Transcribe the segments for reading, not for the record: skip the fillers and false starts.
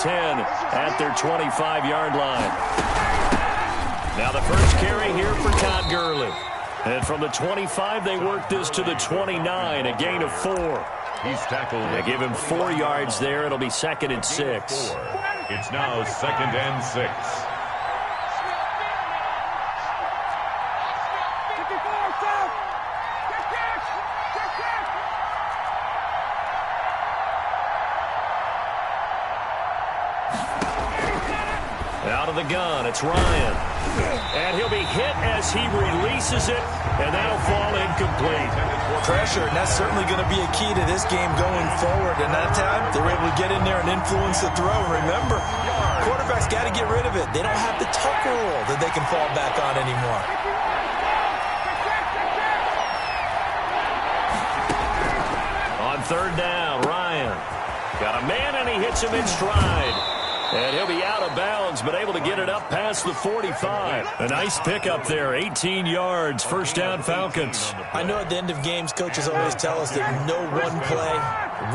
10 at their 25-yard line. Now the first carry here for Todd Gurley. And from the 25, they work this to the 29, a gain of 4. He's tackled. They give him 4 yards there. It'll be 2nd and 6. It's now 2nd and 6. Out of the gun, it's Ryan. And he'll be hit as he releases it, and that'll fall incomplete. Pressure, and that's certainly going to be a key to this game going forward. And that time, they were able to get in there and influence the throw. Remember, quarterbacks got to get rid of it. They don't have the tucker rule that they can fall back on anymore. On 3rd down, Ryan got a man, and he hits him in stride. And he'll be out of bounds, but able to get it up past the 45. A nice pickup there, 18 yards, 1st down Falcons. I know at the end of games, coaches always tell us that no one play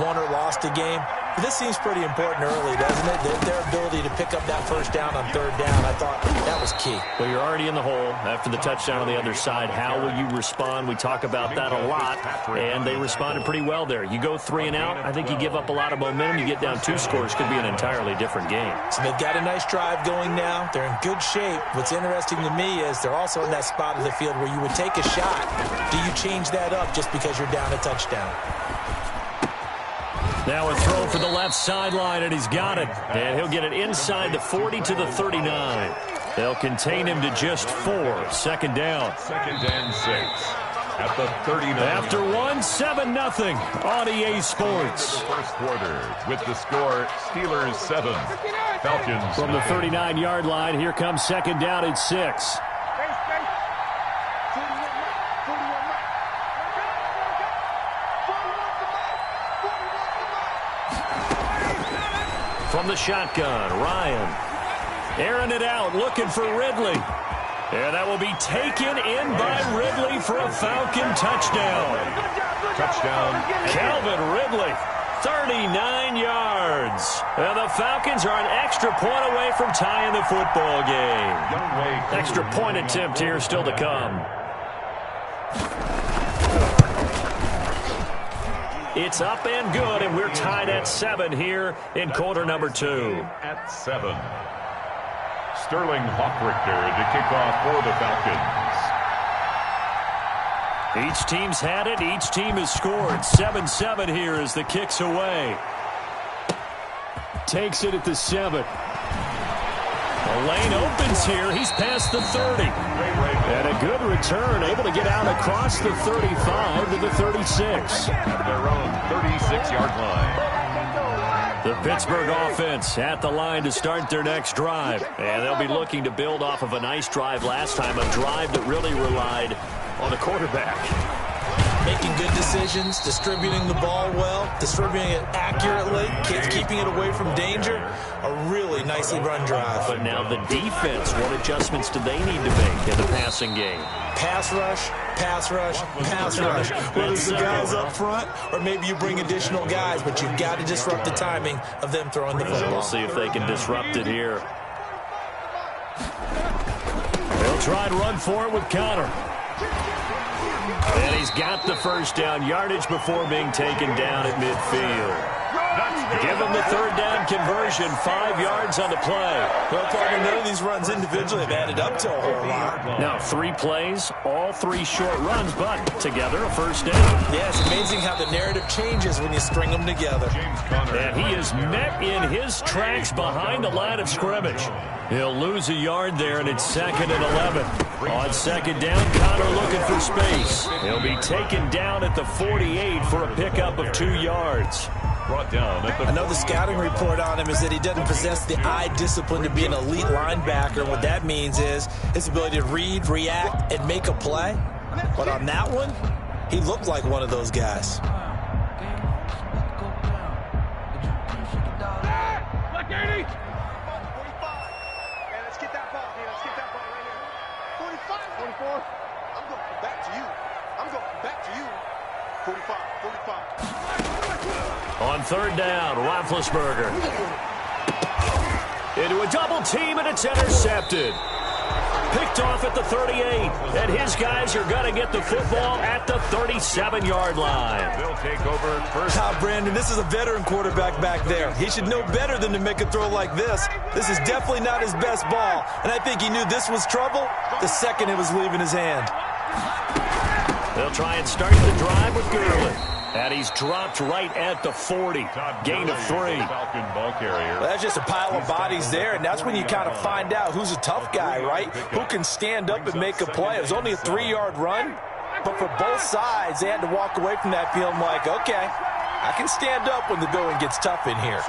won or lost a game. But this seems pretty important early, doesn't it? Their ability to pick up that 1st down on 3rd down, I thought that was key. Well, you're already in the hole after the touchdown on the other side. How will you respond? We talk about that a lot, and they responded pretty well there. You go 3 and out, I think you give up a lot of momentum. You get down 2 scores, could be an entirely different game. So they've got a nice drive going now. They're in good shape. What's interesting to me is they're also in that spot of the field where you would take a shot. Do you change that up just because you're down a touchdown? Now a throw for the left sideline, and he's got it. And he'll get it inside the 40 to the 39. They'll contain him to just 4. 2nd down. 2nd and 6. At the 39. After 1, 7-0 on EA Sports. First quarter with the score Steelers 7, Falcons From the 9. 39-yard line, here comes 2nd down at 6. From the shotgun, Ryan airing it out, looking for Ridley. And that will be taken in by Ridley for a Falcon touchdown. Touchdown. Calvin Ridley, 39 yards. And the Falcons are an extra point away from tying the football game. Extra point attempt here still to come. It's up and good, and we're tied at 7 here in quarter number 2. At 7. Sterling Hawkrichter to kick off for the Falcons. Each team's had it. Each team has scored. 7-7 here as the kick's away. Takes it at the 7. The lane opens here. He's past the 30. And a good return, able to get out across the 35 to the 36. Their own 36-yard line. The Pittsburgh offense at the line to start their next drive. And they'll be looking to build off of a nice drive last time, a drive that really relied on the quarterback. Making good decisions, distributing the ball well, distributing it accurately, keeping it away from danger. A really nicely run drive. But now the defense, what adjustments do they need to make in the passing game? Pass rush, pass rush, pass rush. Whether it's the guys up front or maybe you bring additional guys, but you've got to disrupt the timing of them throwing the football. We'll see if they can disrupt it here. They'll try to run for it with Connor. And he's got the 1st down, yardage before being taken down at midfield. Give him the 3rd down conversion, 5 yards on the play. Well, Parker, none of these runs individually have added up to a whole lot. Now 3 plays, all 3 short runs, but together a 1st down. Yeah, it's amazing how the narrative changes when you string them together. And he is met in his tracks behind the line of scrimmage. He'll lose a yard there, and it's 2nd and 11. On 2nd down, Connor looking for space. He'll be taken down at the 48 for a pickup of 2 yards. Brought down at the I know the scouting report on him is that he doesn't possess the eye discipline to be an elite linebacker. What that means is his ability to read, react, and make a play. But on that one, he looked like one of those guys. On 3rd down, Roethlisberger. a double team, and it's intercepted. Picked off at the 38, and his guys are going to get the football at the 37-yard line. They'll take over first. Brandon, this is a veteran quarterback back there. He should know better than to make a throw like this. This is definitely not his best ball, and I think he knew this was trouble the second it was leaving his hand. They'll try and start the drive with Gurley. And he's dropped right at the 40. Gain of 3. Falcon ball carrier. Well, that's just a pile of bodies there, and that's when you kind of find out who's a tough guy, right? Who can stand up and make a play. It was only a 3-yard run, but for both sides, they had to walk away from that feeling like, okay, I can stand up when the going gets tough in here.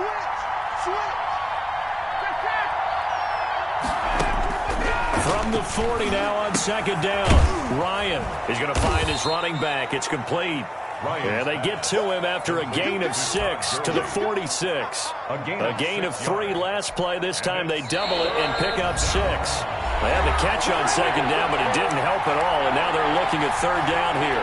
From the 40 now on second down. Ryan is going to find his running back. It's complete. And they get to him after a gain of 6 to the 46. A gain of 3 last play. This time they double it and pick up 6. They had the catch on second down, but it didn't help at all. And now they're looking at third down here.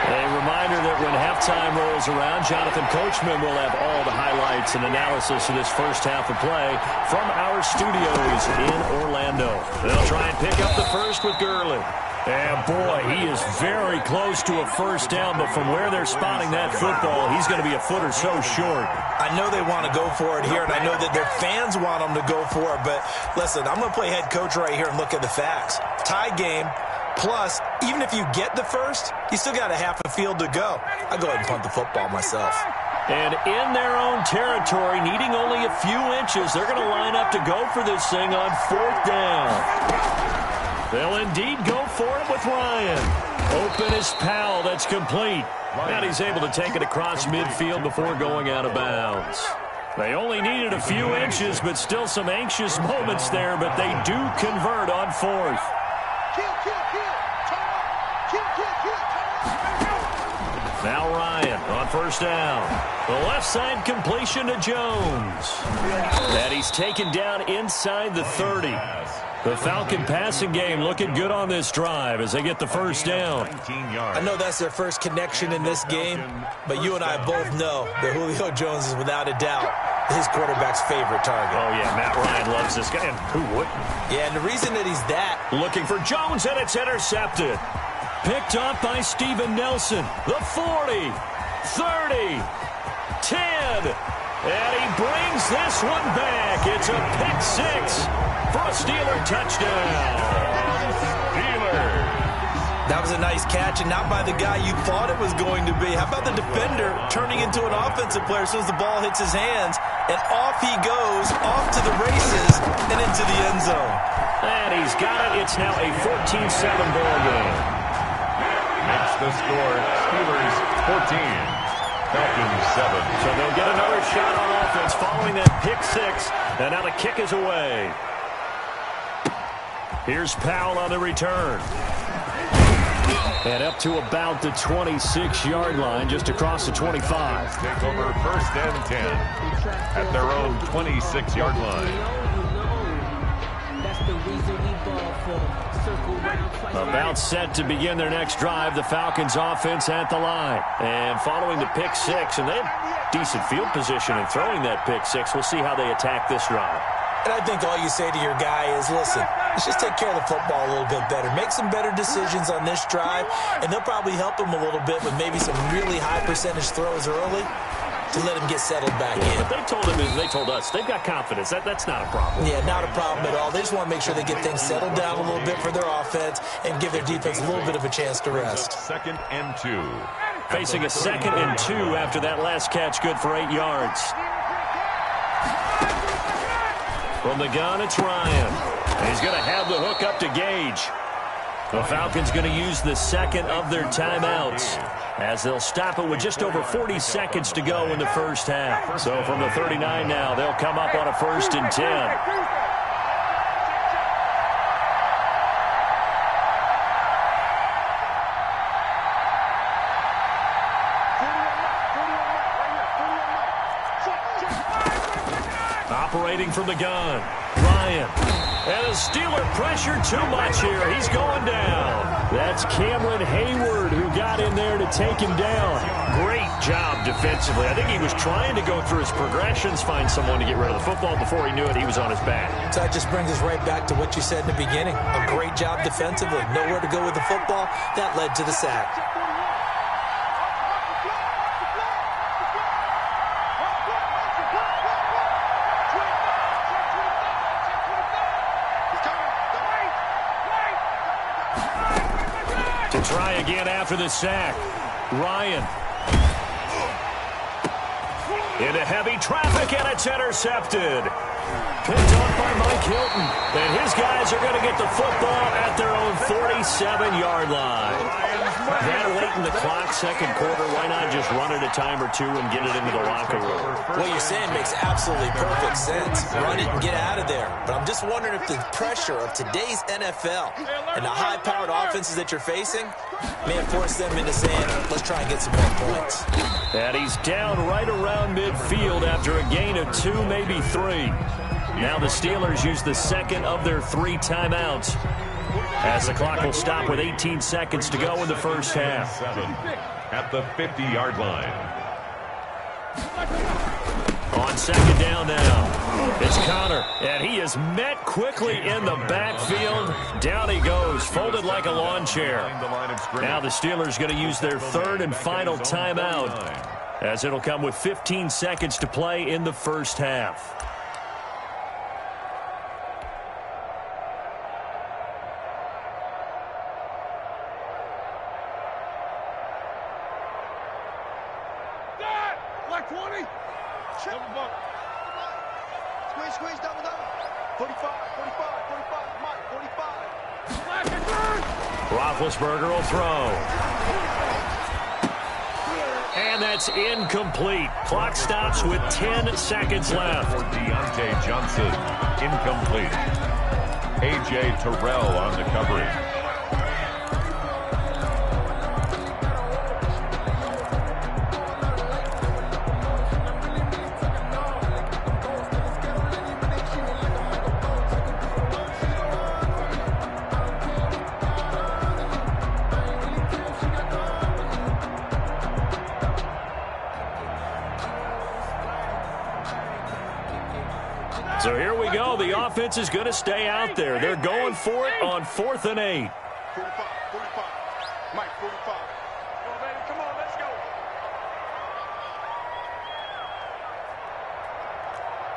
A reminder that when halftime rolls around, Jonathan Coachman will have all the highlights and analysis of this first half of play from our studios in Orlando. They'll try and pick up the first with Gurley. And, boy, he is very close to a first down, but from where they're spotting that football, he's going to be a foot or so short. I know they want to go for it here, and I know that their fans want them to go for it, but listen, I'm going to play head coach right here and look at the facts. Tie game, plus, even if you get the first, you still got a half a field to go. I'll go ahead and punt the football myself. And in their own territory, needing only a few inches, they're going to line up to go for this thing on fourth down. They'll indeed go for it with Ryan. Open is Powell. That's complete. And he's able to take it across midfield before going out of bounds. They only needed a few inches, but still some anxious moments there, but they do convert on fourth. Now Ryan on first down. The left side completion to Jones. And he's taken down inside the 30. The Falcon passing game looking good on this drive as they get the first down. I know that's their first connection in this game, but you and I both know that Julio Jones is without a doubt his quarterback's favorite target. Oh, yeah, Matt Ryan loves this guy, and who wouldn't? Yeah, and the reason that he's that... Looking for Jones, and it's intercepted. Picked up by Steven Nelson. The 40, 30, 10, and he brings this one back. It's a pick 6 for a Steeler touchdown. Steelers. That was a nice catch, and not by the guy you thought it was going to be. How about the defender turning into an offensive player as soon as the ball hits his hands, and off he goes, off to the races, and into the end zone. And he's got it. It's now a 14-7 ball game. Makes the score Steelers 14, Falcons 7. So they'll get another shot on offense following that pick 6, and now the kick is away. Here's Powell on the return. And up to about the 26-yard line, just across the 25. Take over first and 10 at their own 26-yard line. About set to begin their next drive, the Falcons offense at the line. And following the pick 6, and they have decent field position in throwing that pick 6. We'll see how they attack this drive. And I think all you say to your guy is, listen, let's just take care of the football a little bit better. Make some better decisions on this drive, and they'll probably help him a little bit with maybe some really high percentage throws early to let him get settled back in. But they told us, they've got confidence. That's not a problem. Yeah, not a problem at all. They just want to make sure they get things settled down a little bit for their offense and give their defense a little bit of a chance to rest. Second and 2. Facing a 2nd and 2 after that last catch, good for 8 yards. From the gun, it's Ryan. And he's going to have the hook up to Gage. The Falcons going to use the second of their timeouts as they'll stop it with just over 40 seconds to go in the first half. So from the 39 now, they'll come up on a 1st and 10. Operating from the gun. Ryan. And the Steeler pressure too much here. He's going down. That's Cameron Hayward who got in there to take him down. Great job defensively. I think he was trying to go through his progressions, find someone to get rid of the football. Before he knew it, he was on his back. So that just brings us right back to what you said in the beginning. A great job defensively. Nowhere to go with the football. That led to the sack. To try again after the sack. Ryan. Into heavy traffic, and it's intercepted. Picked off by Mike Hilton. And his guys are going to get the football at their own 47-yard line. That late in the clock, second quarter, why not just run it a time or two and get it into the locker room? What you're saying makes absolutely perfect sense. Run it and get out of there. But I'm just wondering if the pressure of today's NFL and the high-powered offenses that you're facing may have forced them into saying, let's try and get some more points. And he's down right around midfield after a gain of 2, maybe 3. Now the Steelers use the second of their 3 timeouts, as the clock will stop with 18 seconds to go in the first half. At the 50-yard line. On second down now, it's Connor, and he is met quickly in the backfield. Down he goes, folded like a lawn chair. Now the Steelers going to use their third and final timeout, as it'll come with 15 seconds to play in the first half. Black 20. Double bump. Squeeze, double. 45, Mike, 45. Black and burn. Roethlisberger will throw. And that's incomplete. Clock stops with 10 seconds left. For Deontay Johnson, incomplete. A.J. Terrell on the coverage. So here we go. The offense is going to stay out there. They're going for it on 4th and 8. 45. Mike, 45. Come on, baby. Come on, let's go.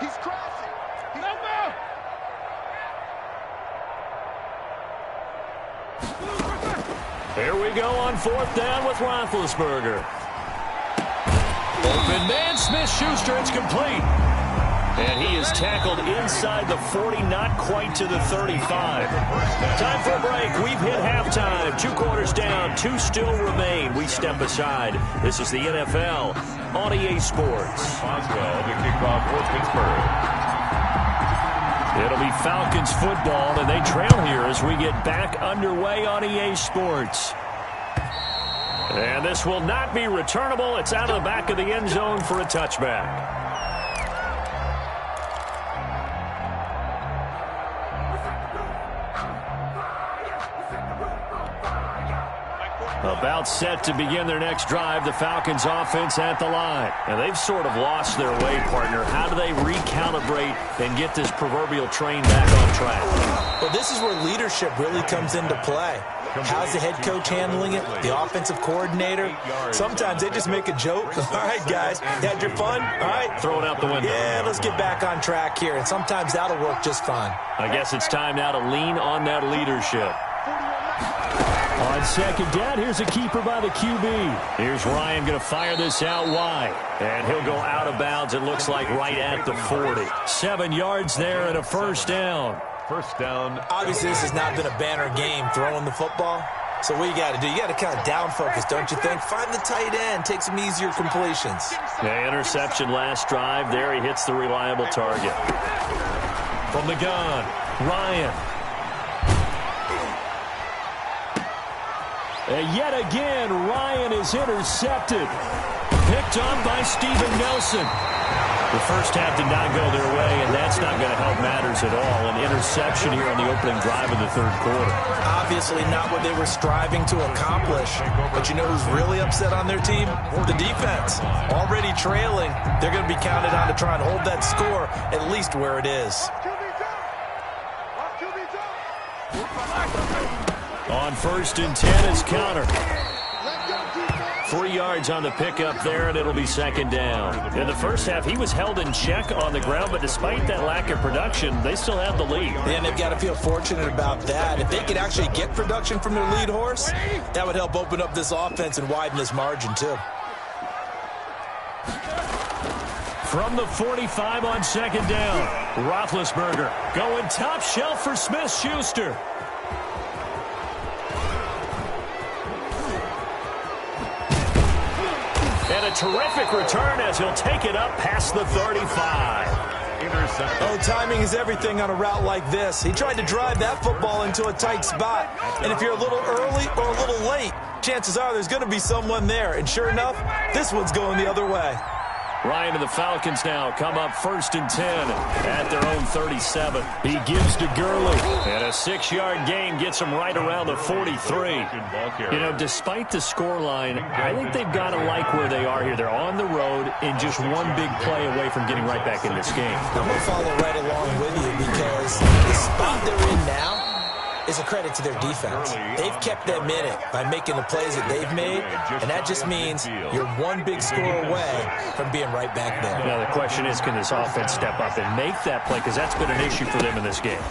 He's crashing. Here we go on 4th down with Roethlisberger. Open man, Smith-Schuster. It's complete. And he is tackled inside the 40, not quite to the 35. Time for a break. We've hit halftime. 2 quarters down, 2 still remain. We step aside. This is the NFL on EA Sports. Boswell to kick off for Pittsburgh. It'll be Falcons football, and they trail here as we get back underway on EA Sports. And this will not be returnable. It's out of the back of the end zone for a touchback. About set to begin their next drive, the Falcons offense at the line. And they've sort of lost their way, partner. How do they recalibrate and get this proverbial train back on track? Well, this is where leadership really comes into play. How's the head coach handling it? The offensive coordinator? Sometimes they just make a joke. All right, guys, you had your fun? All right. Throw it out the window. Yeah, let's get back on track here. And sometimes that'll work just fine. I guess it's time now to lean on that leadership. On second down, here's a keeper by the QB. Here's Ryan going to fire this out wide. And he'll go out of bounds, it looks like right at the 40. 7 yards there and a first down. First down. Obviously, this has not been a banner game throwing the football. So what you got to do, you got to kind of down focus, don't you think? Find the tight end, take some easier completions. The interception last drive. There he hits the reliable target. From the gun, Ryan. And yet again, Ryan is intercepted. Picked up by Steven Nelson. The first half did not go their way, and that's not going to help matters throws it all. An interception here on the opening drive of the third quarter. Obviously not what they were striving to accomplish. But you know who's really upset on their team? The defense. Already trailing. They're going to be counted on to try and hold that score at least where it is. On 1st and 10 is Counter. 3 yards on the pickup there, and it'll be 2nd down. In the first half, he was held in check on the ground, but despite that lack of production, they still have the lead. And they've got to feel fortunate about that. If they could actually get production from their lead horse, that would help open up this offense and widen this margin, too. From the 45 on 2nd down, Roethlisberger going top shelf for Smith-Schuster. And a terrific return as he'll take it up past the 35. Oh, timing is everything on a route like this. He tried to drive that football into a tight spot. And if you're a little early or a little late, chances are there's going to be someone there. And sure enough, this one's going the other way. Ryan and the Falcons now come up 1st and 10 at their own 37. He gives to Gurley, and a 6-yard gain gets him right around the 43. You know, despite the scoreline, I think they've got to like where they are here. They're on the road and just one big play away from getting right back in this game. I'm going to follow right along with you because the spot they're in now is a credit to their defense. They've kept them in it by making the plays that they've made, and that just means you're one big score away from being right back there. Now, the question is, can this offense step up and make that play? Because that's been an issue for them in this game.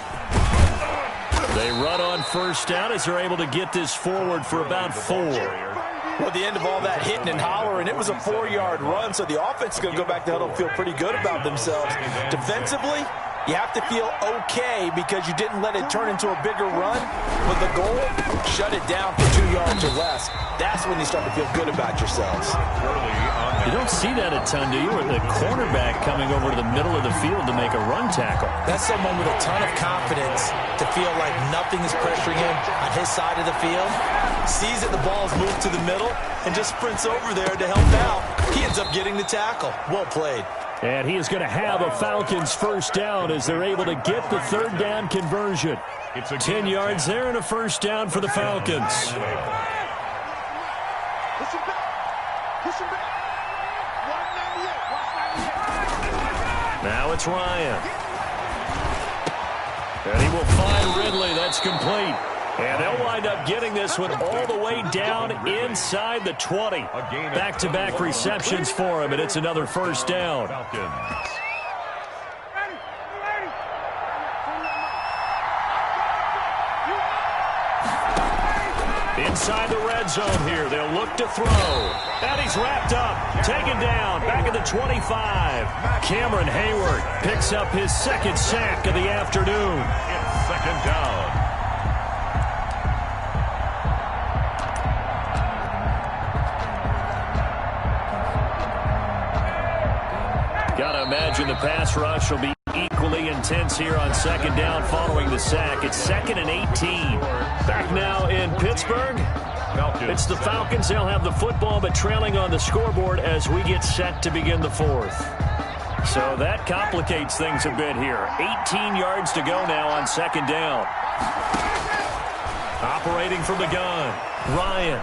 They run on 1st down as they're able to get this forward for about 4. Well, at the end of all that hitting and hollering, it was a 4-yard run, so the offense is going to go back to huddle and feel pretty good about themselves. Defensively, you have to feel okay because you didn't let it turn into a bigger run. But the goal, shut it down for 2 yards or less. That's when you start to feel good about yourselves. You don't see that a ton, do you? Or the cornerback coming over to the middle of the field to make a run tackle. That's someone with a ton of confidence to feel like nothing is pressuring him on his side of the field. Sees that the ball is moved to the middle and just sprints over there to help out. He ends up getting the tackle. Well played. And he is going to have a Falcons 1st down as they're able to get the 3rd down conversion. 10 yards there and a 1st down for the Falcons. Now it's Ryan. And he will find Ridley. That's complete. And they'll wind up getting this one all the way down inside the 20. Back-to-back receptions for him, and it's another 1st down. Inside the red zone here, they'll look to throw. And he's wrapped up, taken down, back at the 25. Cameron Hayward picks up his 2nd sack of the afternoon. It's 2nd down. Gotta imagine the pass rush will be equally intense here on 2nd down following the sack. It's 2nd and 18. Back now in Pittsburgh. It's the Falcons. They'll have the football, but trailing on the scoreboard as we get set to begin the 4th. So that complicates things a bit here. 18 yards to go now on 2nd down. Operating from the gun, Ryan.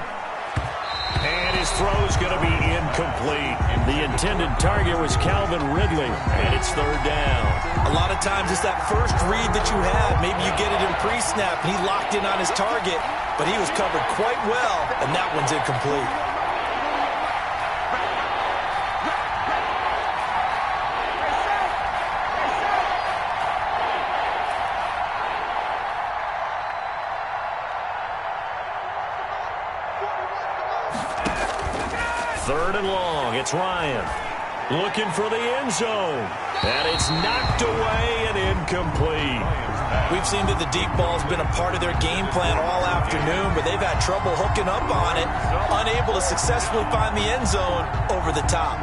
And his throw's going to be incomplete. The intended target was Calvin Ridley, and it's 3rd down. A lot of times it's that first read that you have. Maybe you get it in pre-snap, and he locked in on his target, but he was covered quite well, and that one's incomplete. Third and long. It's Ryan looking for the end zone. And it's knocked away and incomplete. We've seen that the deep ball's been a part of their game plan all afternoon, but they've had trouble hooking up on it, unable to successfully find the end zone over the top.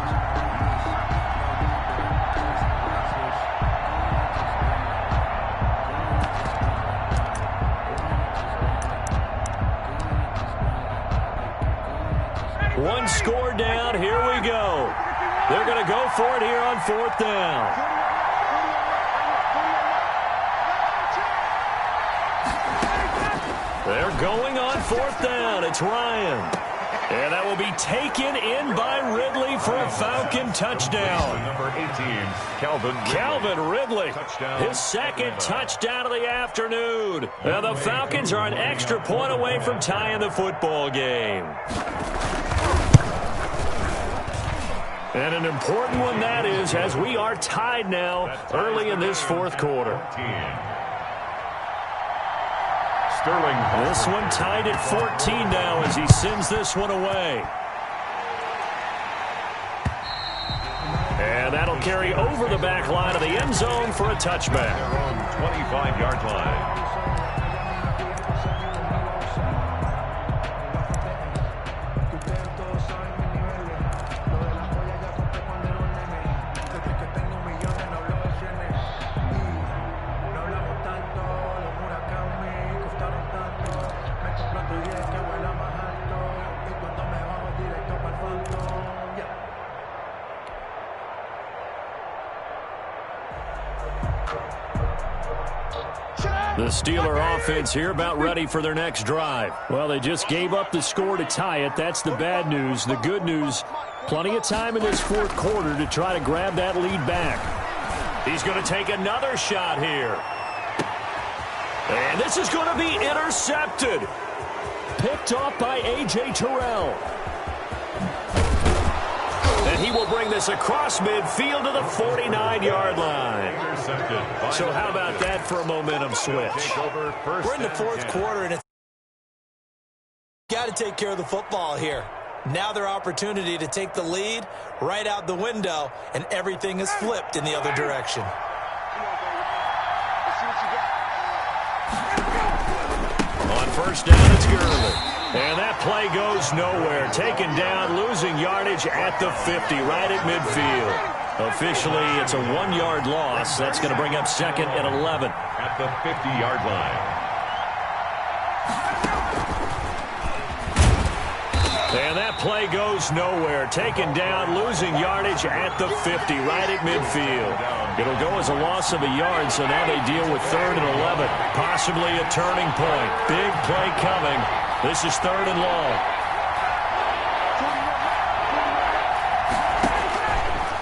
One score down. Here we go. They're going to go for it here on 4th down. They're going on 4th down. It's Ryan. And that will be taken in by Ridley for a Falcon touchdown. Number 18, Calvin Ridley. His second touchdown of the afternoon. And the Falcons are an extra point away from tying the football game. And an important one that is, as we are tied now early in this 4th quarter. This one tied at 14 now as he sends this one away. And that'll carry over the back line of the end zone for a touchback. 25-yard line. The Steeler offense here about ready for their next drive. Well, they just gave up the score to tie it. That's the bad news. The good news, plenty of time in this 4th quarter to try to grab that lead back. He's going to take another shot here. And this is going to be intercepted. Picked off by A.J. Terrell. And he will bring this across midfield to the 49-yard line. So how about that for a momentum switch? We're in the 4th quarter, and it's got to take care of the football here. Now their opportunity to take the lead right out the window, and everything is flipped in the other direction. On 1st down, it's Gurley. And that play goes nowhere. Taken down, losing yardage at the 50, right at midfield. Officially, it's a 1-yard loss. That's going to bring up 2nd and 11. At the 50-yard line. And that play goes nowhere. Taken down, losing yardage at the 50, right at midfield. It'll go as a loss of a yard, so now they deal with 3rd and 11. Possibly a turning point. Big play coming. This is 3rd and long.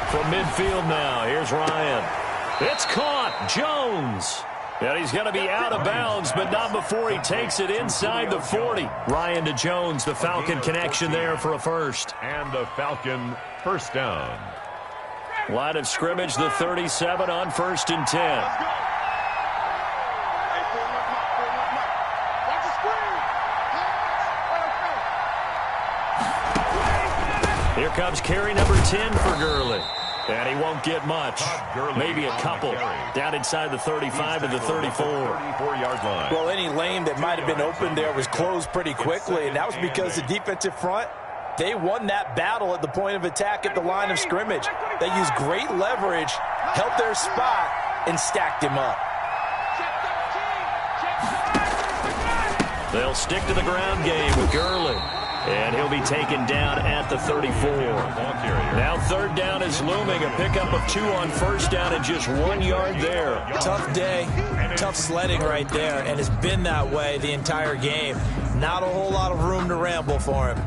From midfield now, here's Ryan. It's caught. Jones. And he's going to be out of bounds, but not before he takes it inside the 40. Ryan to Jones, the Falcon connection there for a first. And the Falcon 1st down. Line of scrimmage, the 37 on 1st and 10. Here comes carry number 10 for Gurley. And he won't get much. Maybe a couple. Down inside the 35 to the 34. 34-yard line. Well, any lane that might have been open there was closed pretty quickly, and that was because the defensive front, they won that battle at the point of attack at the line of scrimmage. They used great leverage, held their spot, and stacked him up. They'll stick to the ground game with Gurley. And he'll be taken down at the 34. Now 3rd down is looming. A pickup of 2 on 1st down and just 1 yard there. Tough day, tough sledding right there, and it's been that way the entire game. Not a whole lot of room to ramble for him.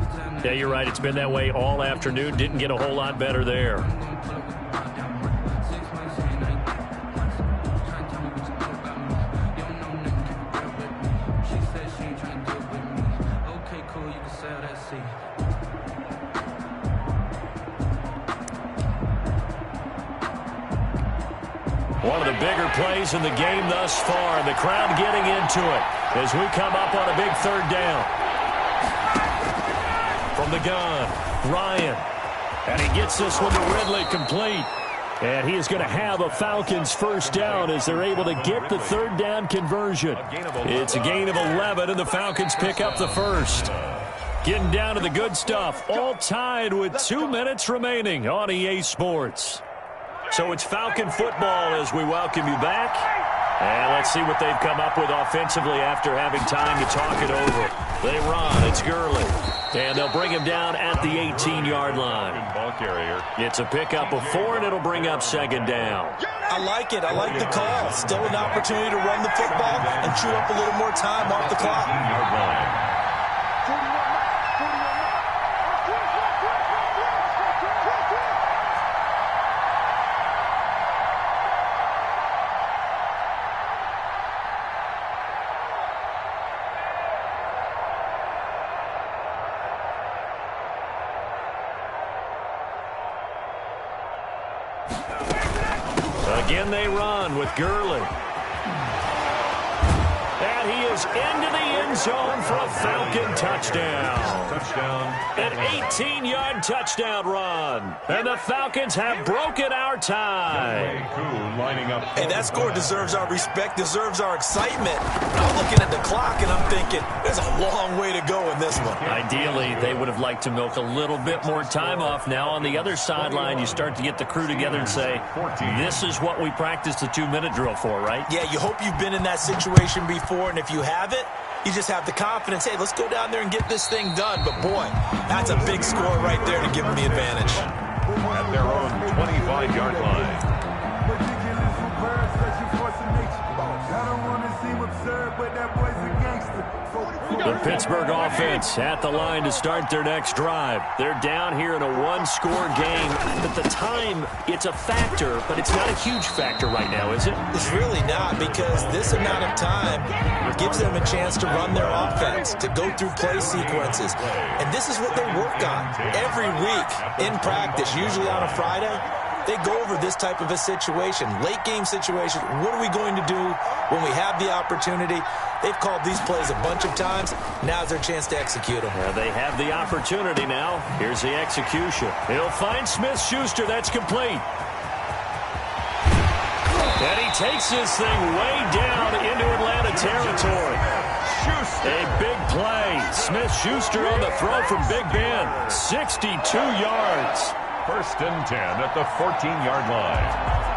Yeah, you're right. It's been that way all afternoon. Didn't get a whole lot better there. One of the bigger plays in the game thus far. The crowd getting into it as we come up on a big 3rd down. From the gun, Ryan. And he gets this one to Ridley complete. And he is going to have a Falcons 1st down as they're able to get the 3rd down conversion. It's a gain of 11, and the Falcons pick up the 1st. Getting down to the good stuff. All tied with 2 minutes remaining on EA Sports. So it's Falcon football as we welcome you back. And let's see what they've come up with offensively after having time to talk it over. They run. It's Gurley. And they'll bring him down at the 18-yard line. Good ball carrier. It's a pickup of 4, and it'll bring up second down. I like it. I like the call. Still an opportunity to run the football and chew up a little more time off the clock. 18-yard line. Again they run with Gurley. And he is into the end zone for a Falcon touchdown. Touchdown. An 18-yard touchdown run. And the Falcons have broken our tie. Lining up. Hey, that score deserves our respect, deserves our excitement. I'm looking at the clock, and I'm thinking, there's a long way to go in this one. Ideally, they would have liked to milk a little bit more time off. Now, on the other sideline, you start to get the crew together and say, this is what we practiced the 2-minute drill for, right? Yeah, you hope you've been in that situation before, and if you haven't, you just have the confidence, hey, let's go down there and get this thing done. But, boy, that's a big score right there to give them the advantage. At their own 25-yard line. The Pittsburgh offense at the line to start their next drive. They're down here in a one-score game. But the time, it's a factor, but it's not a huge factor right now, is it? It's really not, because this amount of time gives them a chance to run their offense, to go through play sequences. And this is what they work on every week in practice, usually on a Friday. They go over this type of a situation, late game situation. What are we going to do when we have the opportunity? They've called these plays a bunch of times. Now's their chance to execute them. They have the opportunity now. Here's the execution. He'll find Smith-Schuster. That's complete. And he takes this thing way down into Atlanta territory. A big play. Smith-Schuster on the throw from Big Ben. 62 yards. 1st and 10 at the 14-yard line.